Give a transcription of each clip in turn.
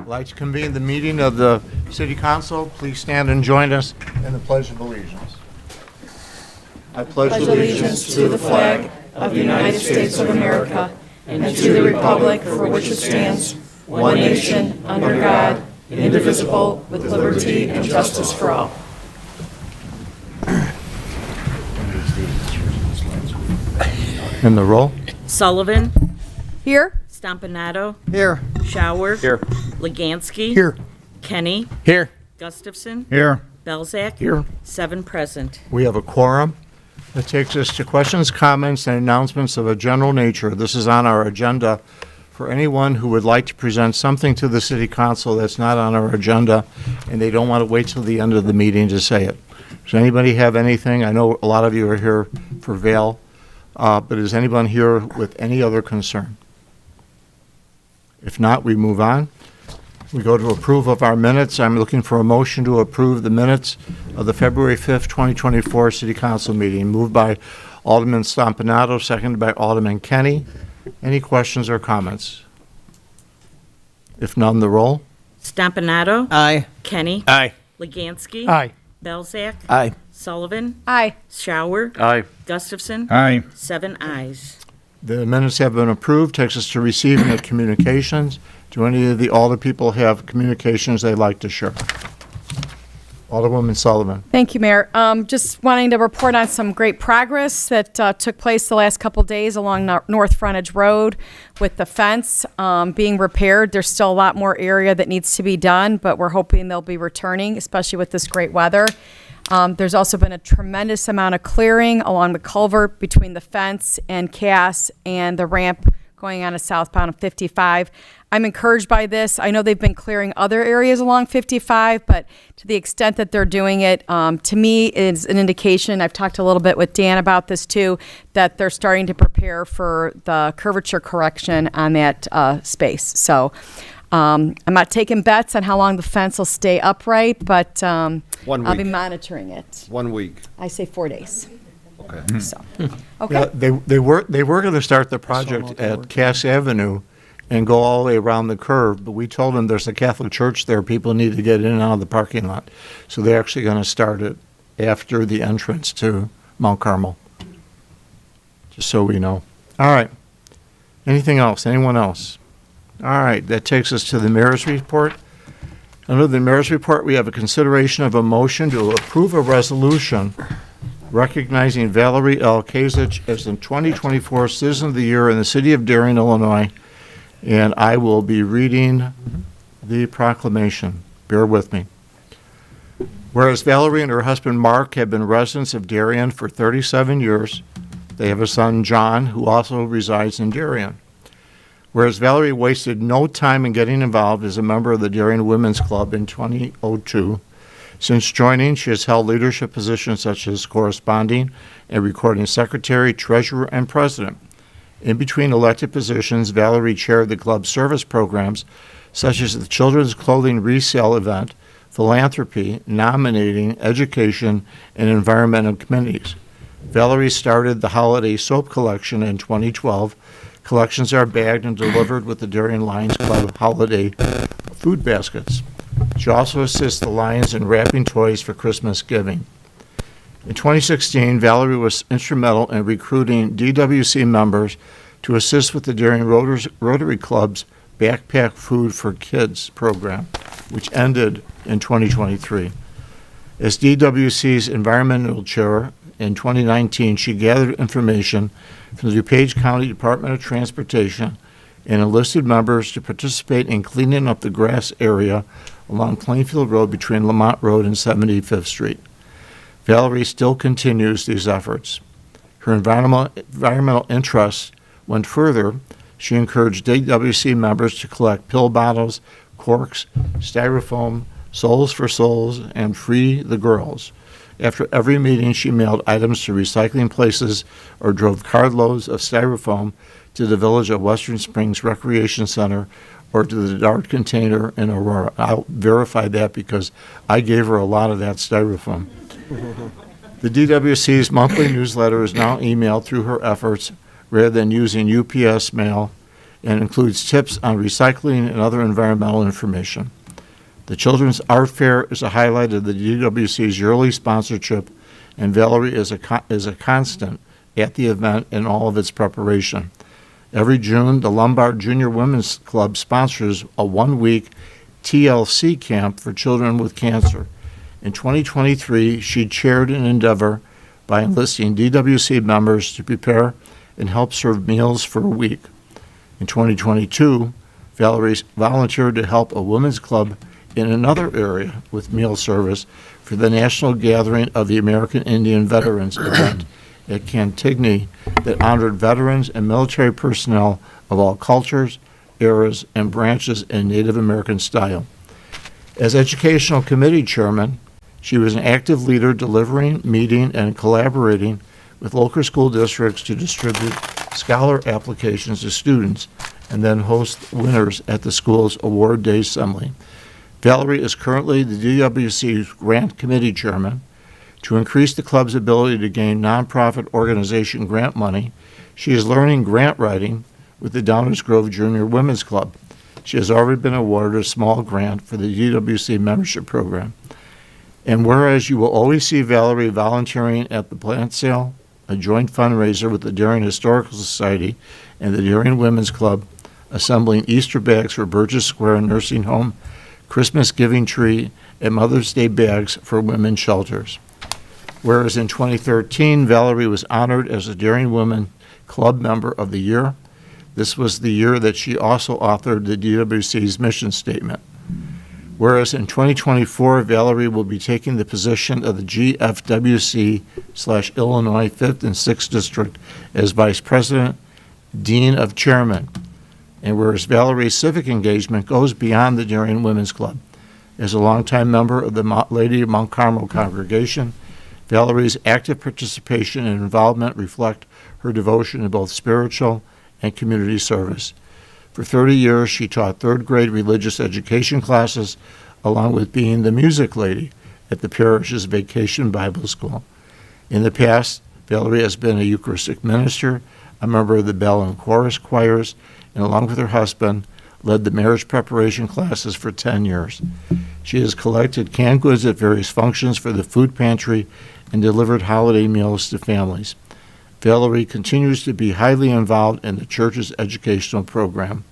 like to convene the meeting of the City Council. Please stand and join us in the Pledge of Allegiance. I pledge allegiance to the flag of the United States of America and to the republic for which it stands, one nation, under God, indivisible, with liberty and justice for all. And the roll. Sullivan. Here. Stompanato. Here. Shower. Here. Legansky. Here. Kenny. Here. Gustafson. Here. Belzak. Here. 7 present. We have a quorum. That takes us to questions, comments, and announcements of a general nature. This is on our agenda for anyone who would like to present something to the City Council that's not on our agenda, and they don't want to wait till the end of the meeting to say it. Does anybody have anything? I know a lot of you are here for Vail, but is anyone here with any other concern? If not, we move on. We go to approve of our minutes. I'm looking for a motion to approve the minutes of the February 5th, 2024 City Council meeting. Moved by Alderman Stompanato, seconded by Alderman Kenny. Any questions or comments? If none, the roll. Stompanato. Aye. Kenny. Aye. Legansky. Aye. Belzak. Aye. Sullivan. Aye. Shower. Aye. Gustafson. Aye. 7 ayes. The minutes have been approved. Takes us to receiving of communications. Do any of the Alder people have communications they'd like to share? Alderwoman Sullivan. Thank you, Mayor. Just wanting to report on some great progress that took place the last couple days along North Frontage Road with the fence being repaired. There's still a lot more area that needs to be done, but we're hoping they'll be returning, especially with this great weather. There's also been a tremendous amount of clearing along the culvert between the fence and Cass and the ramp going on to southbound of 55. I'm encouraged by this. I know they've been clearing other areas along 55, but to the extent that they're doing it, to me is an indication, I've talked a little bit with Dan about this too, that they're starting to prepare for the curvature correction on that space. So I'm not taking bets on how long the fence will stay upright, but I'll be monitoring it. 1 week. I say 4 days. Okay. So, okay. Yeah, they were going to start the project at Cass Avenue and go all the way around the curve, but we told them there's a Catholic church there. People need to get in and out of the parking lot. So they're actually going to start it after the entrance to Mount Carmel, just so we know. All right. Anything else? Anyone else? All right. That takes us to the mayor's report. Under the mayor's report, we have a consideration of a motion to approve a resolution recognizing Valerie L. Kazich as the 2024 Citizen of the Year in the city of Darien, Illinois. And I will be reading the proclamation. Bear with me. Whereas Valerie and her husband Mark have been residents of Darien for 37 years, they have a son, John, who also resides in Darien. Whereas Valerie wasted no time in getting involved as a member of the Darien Women's Club in 2002, since joining, she has held leadership positions such as corresponding and recording secretary, treasurer, and president. In between elected positions, Valerie chaired the club's service programs, such as the Children's Clothing Resale Event, philanthropy, nominating, education, and environmental committees. Valerie started the holiday soap collection in 2012. Collections are bagged and delivered with the Darien Lions Club holiday food baskets. She also assists the Lions in wrapping toys for Christmas giving. In 2016, Valerie was instrumental in recruiting DWC members to assist with the Darien Rotary Club's Backpack Food for Kids program, which ended in 2023. As DWC's environmental chair in 2019, she gathered information from the DuPage County Department of Transportation and enlisted members to participate in cleaning up the grass area along Plainfield Road between Lamont Road and 75th Street. Valerie still continues these efforts. Her environmental interests went further. She encouraged DWC members to collect pill bottles, corks, styrofoam, Souls for Souls, and Free the Girls. After every meeting, she mailed items to recycling places or drove carloads of styrofoam to the Village of Western Springs Recreation Center or to the Dart Container in Aurora. I'll verify that because I gave her a lot of that styrofoam. The DWC's monthly newsletter is now emailed through her efforts rather than using UPS mail, and includes tips on recycling and other environmental information. The Children's Art Fair is a highlight of the DWC's yearly sponsorship, and Valerie is a constant at the event in all of its preparation. Every June, the Lombard Junior Women's Club sponsors a one-week TLC camp for children with cancer. In 2023, she chaired an endeavor by enlisting DWC members to prepare and help serve meals for a week. In 2022, Valerie volunteered to help a women's club in another area with meal service for the National Gathering of the American Indian Veterans event at Cantigny that honored veterans and military personnel of all cultures, eras, and branches in Native American style. As Educational Committee Chairman, she was an active leader delivering, meeting, and collaborating with local school districts to distribute scholar applications to students and then host winners at the school's Award Day Assembly. Valerie is currently the DWC's Grant Committee Chairman. To increase the club's ability to gain nonprofit organization grant money, she is learning grant writing with the Downers Grove Junior Women's Club. She has already been awarded a small grant for the DWC membership program. And whereas you will always see Valerie volunteering at the plant sale, a joint fundraiser with the Darien Historical Society and the Darien Women's Club, assembling Easter bags for Burgess Square Nursing Home, Christmas giving tree, and Mother's Day bags for women's shelters. Whereas in 2013, Valerie was honored as a Darien Women Club Member of the Year. This was the year that she also authored the DWC's mission statement. Whereas in 2024, Valerie will be taking the position of the GFWC/Illinois 5th and 6th District as Vice President, Dean of Chairman. And whereas Valerie's civic engagement goes beyond the Darien Women's Club. As a longtime member of the Lady of Mount Carmel congregation, Valerie's active participation and involvement reflect her devotion to both spiritual and community service. For 30 years, she taught third-grade religious education classes, along with being the music lady at the parish's Vacation Bible School. In the past, Valerie has been a Eucharistic minister, a member of the bell and chorus choirs, and along with her husband, led the marriage preparation classes for 10 years. She has collected canned goods at various functions for the food pantry and delivered holiday meals to families. Valerie continues to be highly involved in the church's educational program.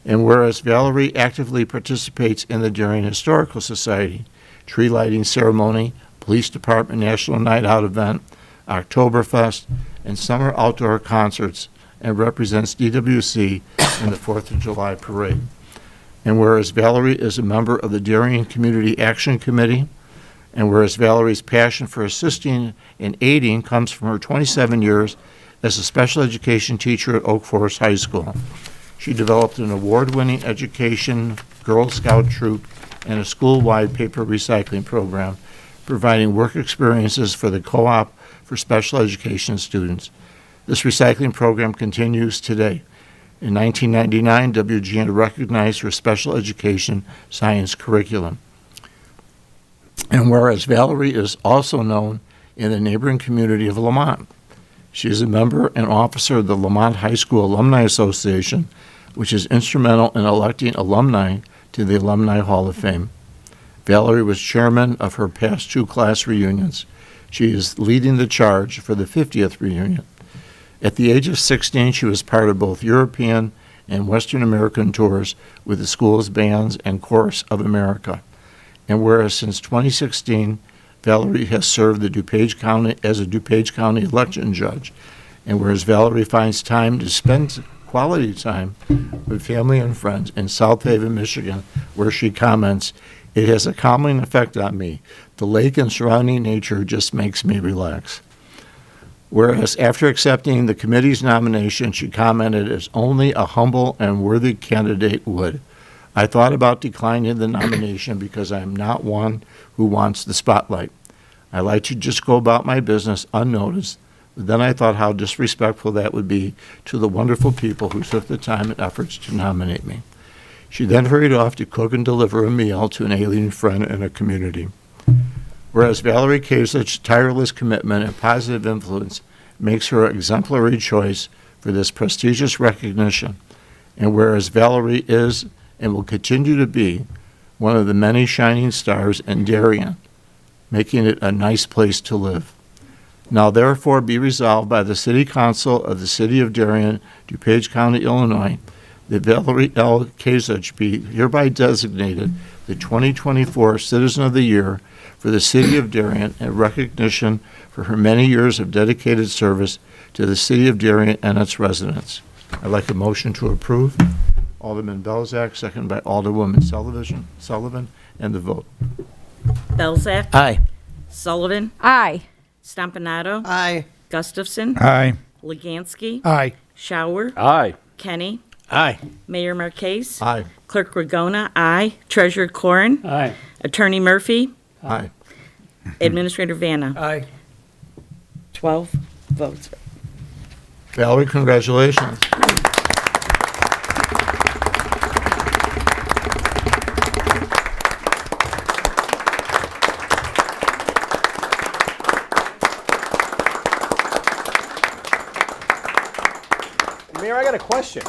And whereas Valerie actively participates in the Darien Historical Society, tree lighting ceremony, police department National Night Out event, Oktoberfest, and summer outdoor concerts, and represents DWC in the 4th of July parade. And whereas Valerie is a member of the Darien Community Action Committee, and whereas Valerie's passion for assisting and aiding comes from her 27 years as a special education teacher at Oak Forest High School. She developed an award-winning education, Girl Scout troop, and a school-wide paper recycling program, providing work experiences for the co-op for special education students. This recycling program continues today. In 1999, WGN recognized her special education science curriculum. And whereas Valerie is also known in the neighboring community of Lamont, she is a member and officer of the Lamont High School Alumni Association, which is instrumental in electing alumni to the Alumni Hall of Fame. Valerie was chairman of her past 2 class reunions. She is leading the charge for the 50th reunion. At the age of 16, she was part of both European and Western American tours with the school's bands and Chorus of America. And whereas since 2016, Valerie has served the DuPage County as a DuPage County election judge, and whereas Valerie finds time to spend quality time with family and friends in South Haven, Michigan, where she comments, "It has a calming effect on me. The lake and surrounding nature just makes me relax." Whereas after accepting the committee's nomination, she commented, "As only a humble and worthy candidate would. I thought about declining the nomination because I am not one who wants the spotlight. I like to just go about my business unnoticed, but then I thought how disrespectful that would be to the wonderful people who took the time and efforts to nominate me." She then hurried off to cook and deliver a meal to an alien friend in a community. Whereas Valerie Kasich's tireless commitment and positive influence makes her an exemplary choice for this prestigious recognition. And whereas Valerie is and will continue to be one of the many shining stars in Darien, making it a nice place to live. Now therefore be resolved by the City Council of the City of Darien, DuPage County, Illinois, that Valerie L. Kazich be hereby designated the 2024 Citizen of the Year for the City of Darien in recognition for her many years of dedicated service to the City of Darien and its residents. I'd like a motion to approve. Alderman Belzak, second by Alderwoman Sullivan, and the vote. Belzak. Aye. Sullivan. Aye. Stompanato. Aye. Gustafson. Aye. Legansky. Aye. Shower. Aye. Kenny. Aye. Mayor Marquez. Aye. Clerk Ragona. Aye. Treasurer Corn. Aye. Attorney Murphy. Aye. Administrator Vanna. Aye. 12 votes. Valerie, congratulations. Mayor, I got a question.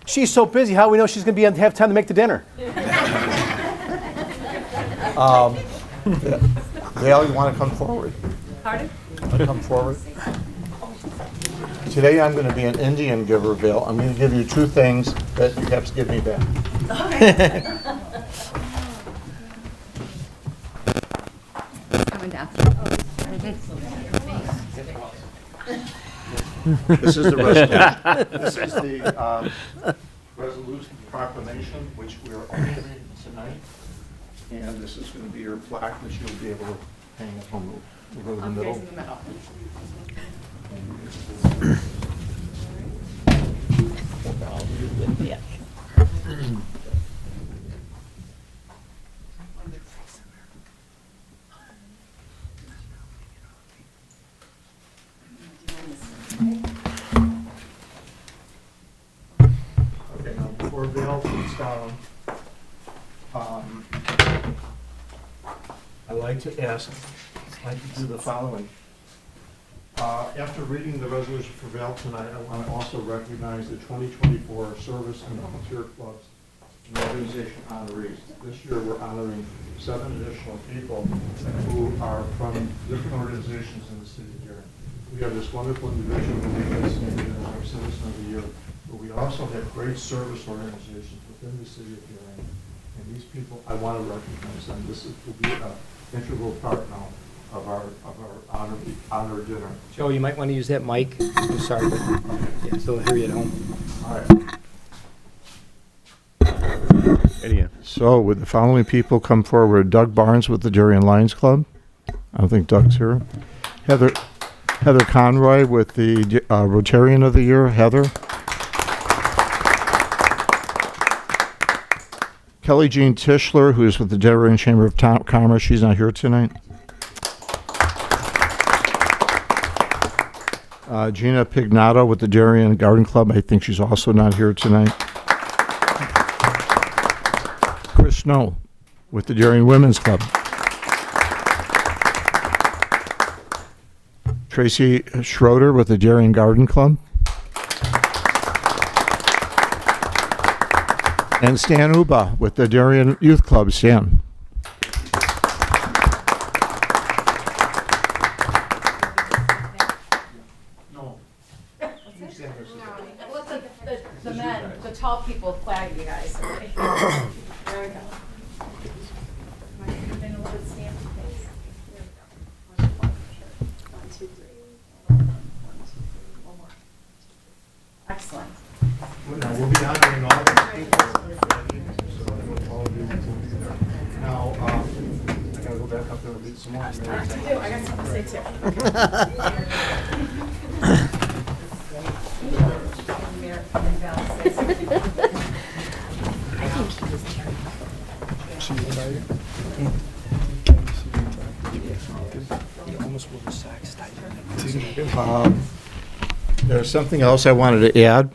She's so busy, how do we know she's going to have time to make the dinner? Valerie, you want to come forward? Pardon? Come forward. Today I'm going to be an Indian giver, Val. I'm going to give you two things that you have to give me back. Coming down. This is the resolution. This is the resolution proclamation, which we are honoring tonight. And this is going to be your plaque that you'll be able to hang at home. We'll go to the middle. In the middle. Okay, now before Val sits down, I'd like to do the following. After reading the resolution for Val tonight, I want to also recognize the 2024 Service and Volunteer Clubs and Organization honorees. This year, we're honoring 7 additional people who are from different organizations in the city of Darien. We have this wonderful individual who we designated as our Citizen of the Year, but we also have great service organizations within the city of Darien. And these people, I want to recognize them. This will be an integral part now of our honor dinner. Joe, you might want to use that mic. I'm sorry, but yeah, so they'll hear you at home. All right. So would the following people come forward? Doug Barnes with the Darien Lions Club. I don't think Doug's here. Heather Conroy with the Rotarian of the Year. Heather. Kelly Jean Tischler, who is with the Darien Chamber of Commerce. She's not here tonight. Gina Pignato with the Darien Garden Club. I think she's also not here tonight. Chris Snow with the Darien Women's Club. Tracy Schroeder with the Darien Garden Club. And Stan Uba with the Darien Youth Club. Stan. No. The men, the tall people flag you guys. There we go. Excellent. Now, we'll be honoring all these people. So all of you will be there. Now, I gotta go back up there and read some more. I got something to say too. There's something else I wanted to add.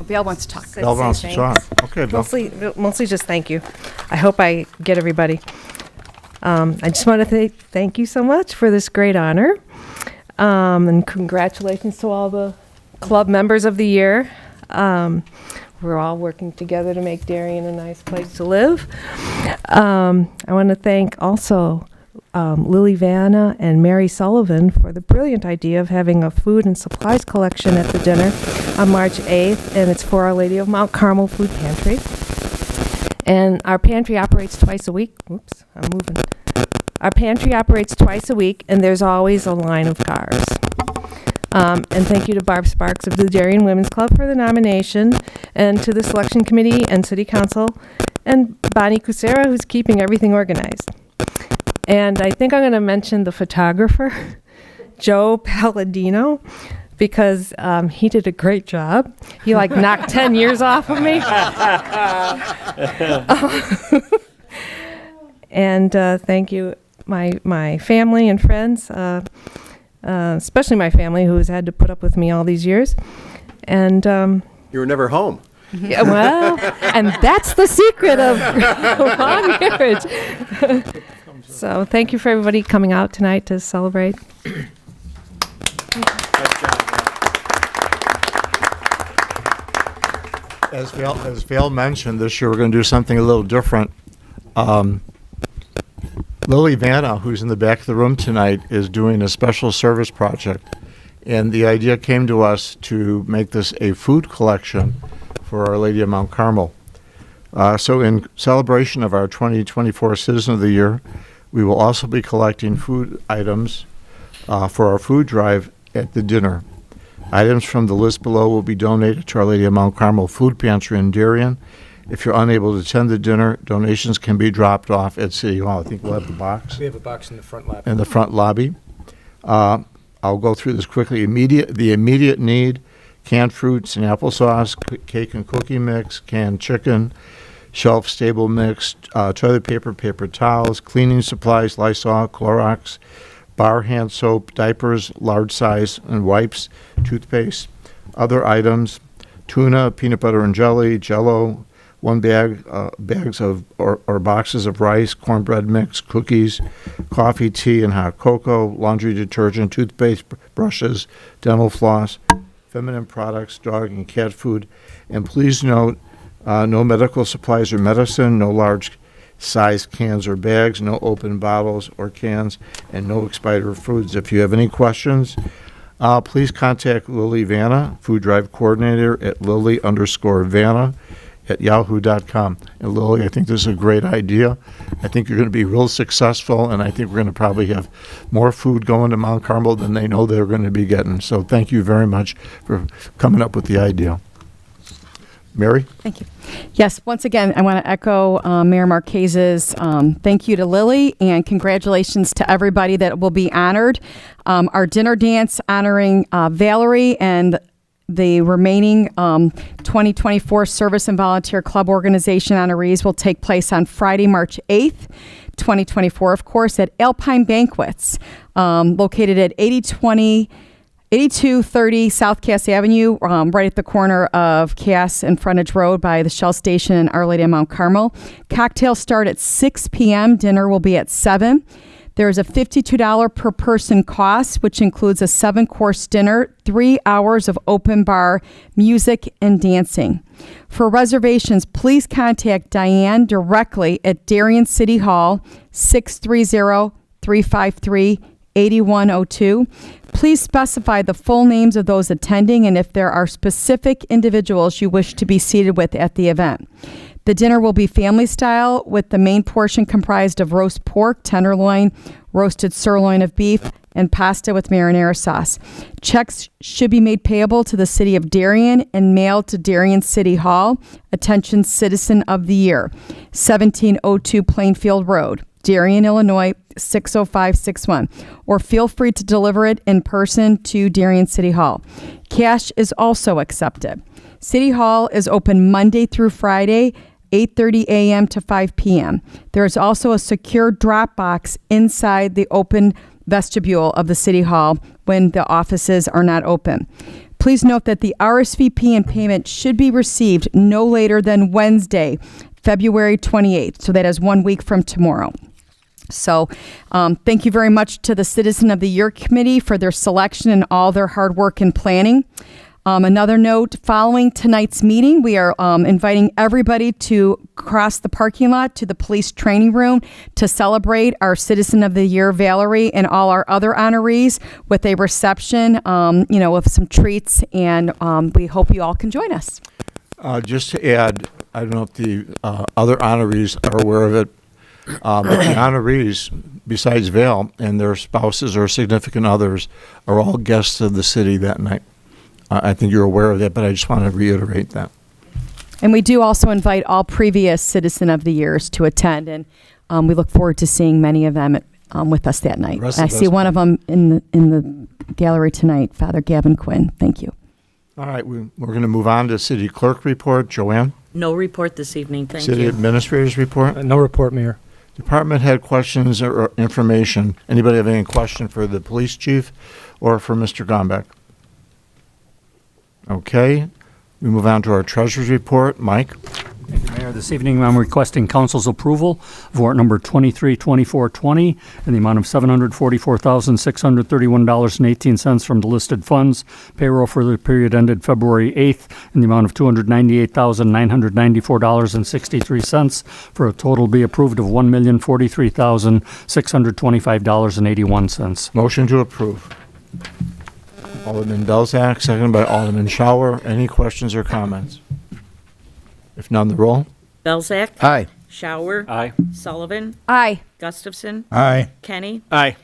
Bill wants to talk. Bill wants to talk. Okay, Bill. Mostly just thank you. I hope I get everybody. I just want to thank you so much for this great honor. And congratulations to all the club members of the year. We're all working together to make Darien a nice place to live. I want to thank also Lily Vanna and Mary Sullivan for the brilliant idea of having a food and supplies collection at the dinner on March 8th, and it's for Our Lady of Mount Carmel Food Pantry. And our pantry operates twice a week. Whoops, I'm moving. Our pantry operates twice a week, and there's always a line of cars. And thank you to Barb Sparks of the Darien Women's Club for the nomination, and to the selection committee and city council, and Bonnie Cusera, who's keeping everything organized. And I think I'm going to mention the photographer, Joe Palladino, because he did a great job. He knocked 10 years off of me. And thank you, my family and friends, especially my family who has had to put up with me all these years. And You were never home. yeah, well, and that's the secret of long marriage. So thank you for everybody coming out tonight to celebrate. As Vail mentioned, this year we're going to do something a little different. Lily Vanna, who's in the back of the room tonight, is doing a special service project. And the idea came to us to make this a food collection for Our Lady of Mount Carmel. So in celebration of our 2024 Citizen of the Year, we will also be collecting food items for our food drive at the dinner. Items from the list below will be donated to Our Lady of Mount Carmel Food Pantry in Darien. If you're unable to attend the dinner, donations can be dropped off at City Hall. I think we'll have the box We have a box in the front lobby. in the front lobby. I'll go through this quickly. The immediate need: canned fruits and applesauce, cake and cookie mix, canned chicken, shelf-stable mix, toilet paper, paper towels, cleaning supplies, Lysol, Clorox, bar hand soap, diapers, large size, and wipes, toothpaste. Other items: tuna, peanut butter and jelly, Jell-O, one bags of or boxes of rice, cornbread mix, cookies, coffee, tea, and hot cocoa, laundry detergent, toothpaste, brushes, dental floss, feminine products, dog and cat food. And please note, no medical supplies or medicine, no large size cans or bags, no open bottles or cans, and no expired foods. If you have any questions, please contact Lily Vanna, Food Drive Coordinator, at lily_Vanna@yahoo.com. And Lily, I think this is a great idea. I think you're going to be real successful, and I think we're going to probably have more food going to Mount Carmel than they know they're going to be getting. So thank you very much for coming up with the idea. Mary? Thank you. Yes, once again, I want to echo Mayor Marquez's thank you to Lily, and congratulations to everybody that will be honored. Our dinner dance honoring Valerie and the remaining 2024 Service and Volunteer Club Organization honorees will take place on Friday, March 8th, 2024, of course, at Alpine Banquets, located at 8230 South Cass Avenue, right at the corner of Cass and Frontage Road by the Shell Station in Our Lady of Mount Carmel. Cocktails start at 6 p.m. Dinner will be at 7. There is a $52 per person cost, which includes a 7-course dinner, 3 hours of open bar, music, and dancing. For reservations, please contact Diane directly at Darien City Hall, 630-353-8102. Please specify the full names of those attending and if there are specific individuals you wish to be seated with at the event. The dinner will be family style, with the main portion comprised of roast pork, tenderloin, roasted sirloin of beef, and pasta with marinara sauce. Checks should be made payable to the City of Darien and mailed to Darien City Hall. Attention, Citizen of the Year, 1702 Plainfield Road, Darien, Illinois, 60561, or feel free to deliver it in person to Darien City Hall. Cash is also accepted. City Hall is open Monday through Friday, 8:30 a.m. to 5 p.m. There is also a secure drop box inside the open vestibule of the City Hall when the offices are not open. Please note that the RSVP and payment should be received no later than Wednesday, February 28th, so that is 1 week from tomorrow. So thank you very much to the Citizen of the Year Committee for their selection and all their hard work and planning. Another note, following tonight's meeting, we are inviting everybody to cross the parking lot to the police training room to celebrate our Citizen of the Year, Valerie, and all our other honorees with a reception, with some treats, and we hope you all can join us. Just to add, I don't know if the other honorees are aware of it, but the honorees, besides Val and their spouses or significant others, are all guests of the city that night. I think you're aware of that, but I just want to reiterate that. And we do also invite all previous Citizen of the Years to attend, and we look forward to seeing many of them with us that night. I see one of them in the gallery tonight, Father Gavin Quinn. Thank you. All right, we're going to move on to City Clerk report. Joanne? No report this evening, thank City you. Administrator's report? No report, Mayor. Department head questions or information. Anybody have any question for the police chief or for Mr. Gombeck? Okay, we move on to our treasurer's report. Mike? Thank you, Mayor. This evening, I'm requesting council's approval of warrant number 232420 in the amount of $744,631.18 from the listed funds. Payroll for the period ended February 8th in the amount of $298,994.63 for a total be approved of $1,043,625.81. Motion to approve. Alderman Belzak, seconded by Alderman Shower. Any questions or comments? If none, the roll. Belzak. Aye. Shower. Aye. Sullivan. Aye. Gustafson. Aye. Kenny. Aye.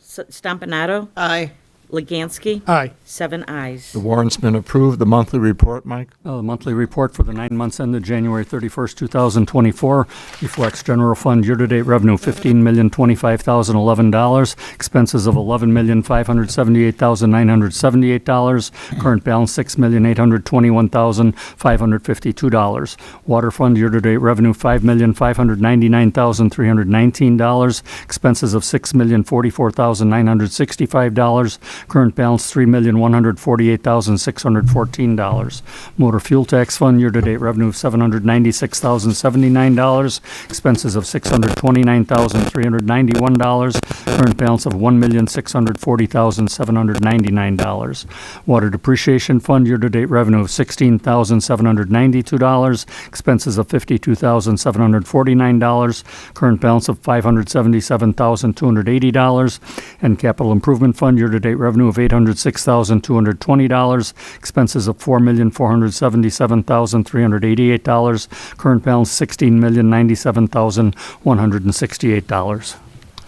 Stompanato. Aye. Legansky. Aye. 7 ayes. The warrant's been approved. The monthly report, Mike? The monthly report for the 9 months ended January 31st, 2024 reflects general fund year-to-date revenue $15,025,011, expenses of $11,578,978, current balance $6,821,552. Water fund year-to-date revenue $5,599,319, expenses of $6,044,965, current balance $3,148,614. Motor fuel tax fund year-to-date revenue of $796,079, expenses of $629,391, current balance of $1,640,799. Water depreciation fund year-to-date revenue of $16,792, expenses of $52,749, current balance of $577,280, and capital improvement fund year-to-date revenue of $806,220, expenses of $4,477,388, current balance $16,097,168.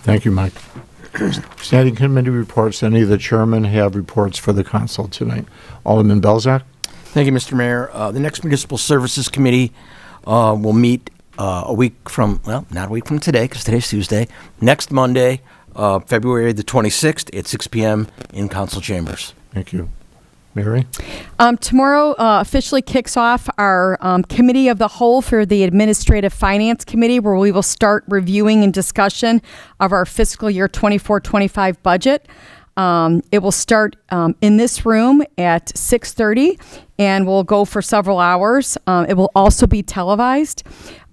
Thank you, Mike. Standing committee reports. Any of the chairmen have reports for the council tonight? Alderman Belzak? Thank you, Mr. Mayor. The next Municipal Services Committee will meet a week from, well, not a week from today, because today's Tuesday, next Monday, February the 26th at 6 p.m. in council chambers. Thank you. Mary? Tomorrow officially kicks off our committee of the whole for the Administrative Finance Committee, where we will start reviewing and discussion of our fiscal year 24-25 budget. It will start in this room at 6:30 and will go for several hours. It will also be televised.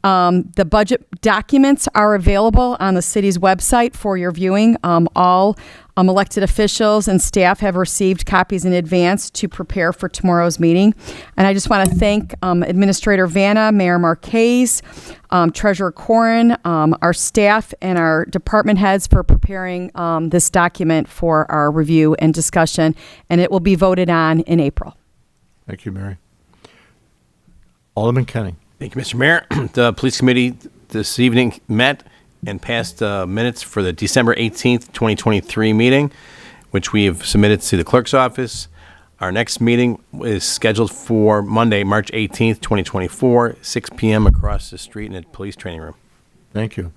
The budget documents are available on the city's website for your viewing. All elected officials and staff have received copies in advance to prepare for tomorrow's meeting. And I just want to thank Administrator Vanna, Mayor Marquez, Treasurer Corrin, our staff, and our department heads for preparing this document for our review and discussion. And it will be voted on in April. Thank you, Mary. Alderman Kenny? Thank you, Mr. Mayor. The Police Committee this evening met and passed minutes for the December 18th, 2023 meeting, which we have submitted to the clerk's office. Our next meeting is scheduled for Monday, March 18th, 2024, 6 p.m. across the street in the police training room. Thank you.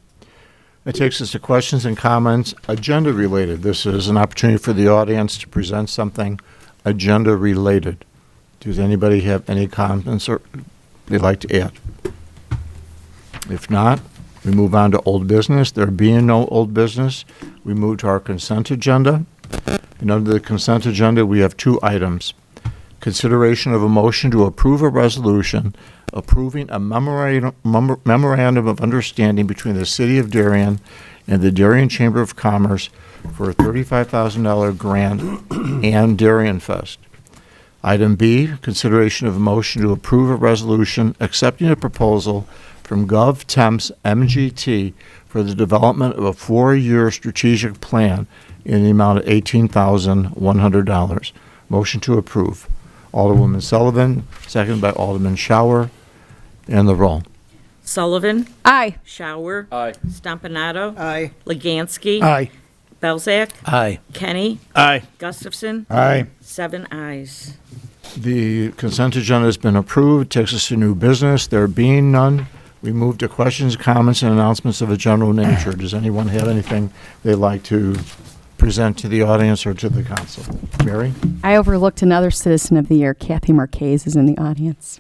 That takes us to questions and comments, agenda related. This is an opportunity for the audience to present something agenda related. Does anybody have any comments or they'd like to add? If not, we move on to old business. There being no old business, we move to our consent agenda. And under the consent agenda, we have two items. consideration of a motion to approve a resolution approving a memorandum of understanding between the City of Darien and the Darien Chamber of Commerce for a $35,000 grant and Darien Fest. Item B, consideration of a motion to approve a resolution accepting a proposal from GovTemps MGT for the development of a 4-year strategic plan in the amount of $18,100. Motion to approve. Alderwoman Sullivan, seconded by Alderman Shower, and the roll. Sullivan, Aye. Shower. Aye. Stompanato. Aye. Legansky. Aye. Belzak. Aye. Kenny. Aye. Gustafson. Aye. 7 ayes. The consent agenda has been approved. Takes us to new business. There being none, we move to questions, comments, and announcements of a general nature. Does anyone have anything they'd like to present to the audience or to the council? Mary? I overlooked another Citizen of the Year. Kathy Marquez is in the audience.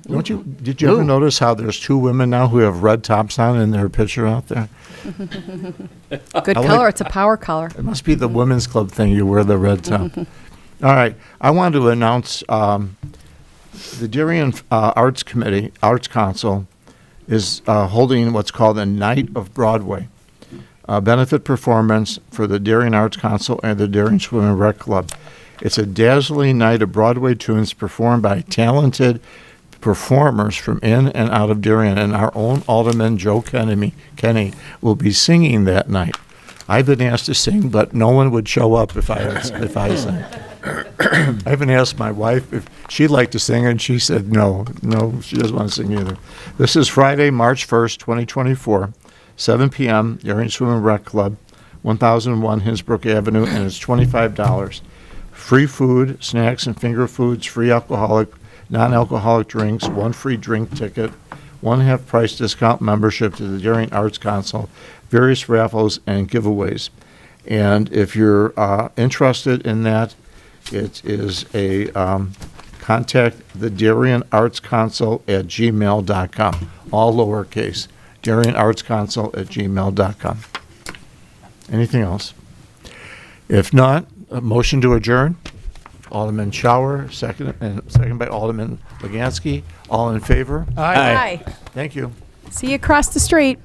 Did you ever notice how there's 2 women now who have red tops on in their picture out there? Good I like- color. It's a power color. It must be the women's club thing. You wear the red top. All right. I wanted to announce the Darien Arts Council is holding what's called a Night of Broadway, a benefit performance for the Darien Arts Council and the Darien Swim and Rec Club. It's a dazzling night of Broadway tunes performed by talented performers from in and out of Darien, and our own Alderman Joe Kenny will be singing that night. I've been asked to sing, but no one would show up if I sang. I even asked my wife if she'd like to sing, and she said no, she doesn't want to sing either. This is Friday, March 1st, 2024, 7 p.m., Darien Swim and Rec Club, 1001 Hinsbrook Avenue, and it's $25. Free food, snacks, and finger foods, free non-alcoholic drinks, 1 free drink ticket, 1 half-price discount membership to the Darien Arts Council, various raffles and giveaways. And if you're interested in that, it is a contact the Darien Arts Council at gmail.com, all lowercase, Darien Arts Council at gmail.com. Anything else? If not, a motion to adjourn. Alderman Shower, second by Alderman Legansky. All in favor? Aye. Thank you. See you across the street.